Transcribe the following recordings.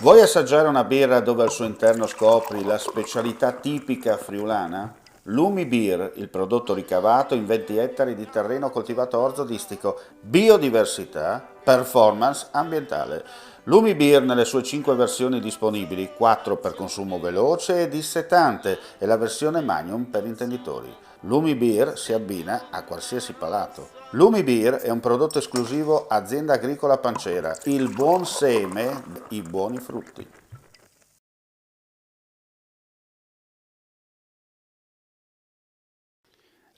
Vuoi assaggiare una birra dove al suo interno scopri la specialità tipica friulana? Lumi Beer, il prodotto ricavato in 20 ettari di terreno coltivato orzodistico, biodiversità, performance ambientale. Lumi Beer nelle sue 5 versioni disponibili, 4 per consumo veloce e dissetante e la versione Magnum per intenditori. Lumi Beer si abbina a qualsiasi palato. Lumi Beer è un prodotto esclusivo Azienda Agricola Pancera, il buon seme, i buoni frutti.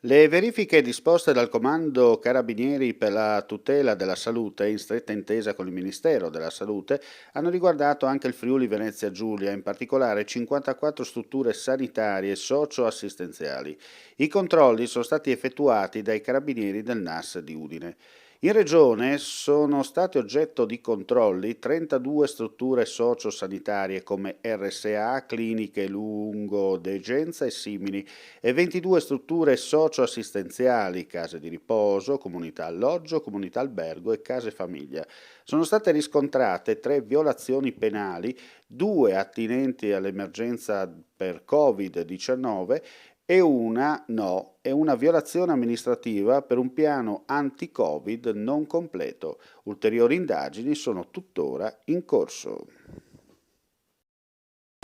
Le verifiche disposte dal Comando Carabinieri per la tutela della salute, in stretta intesa con il Ministero della Salute, hanno riguardato anche il Friuli Venezia Giulia, in particolare 54 strutture sanitarie e socio-assistenziali. I controlli sono stati effettuati dai Carabinieri del NAS di Udine. In regione sono state oggetto di controlli 32 strutture socio-sanitarie come RSA, cliniche lungodegenza e simili e 22 strutture socio-assistenziali, case di riposo, comunità alloggio, comunità albergo e case famiglia. Sono state riscontrate 3 violazioni penali, 2 attinenti all'emergenza per Covid-19 e una violazione amministrativa per un piano anti-Covid non completo. Ulteriori indagini sono tuttora in corso.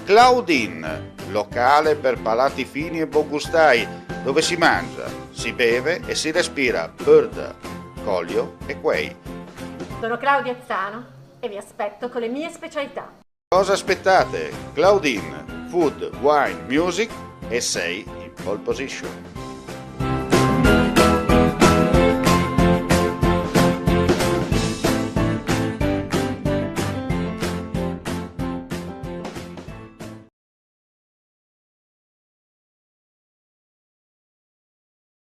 Claudine, locale per palati fini e buongustai, dove si mangia, si beve e si respira bird, Collio e Quay. Sono Claudia Zano e vi aspetto con le mie specialità. Cosa aspettate? Claudine, food, wine, music e sei in pole position.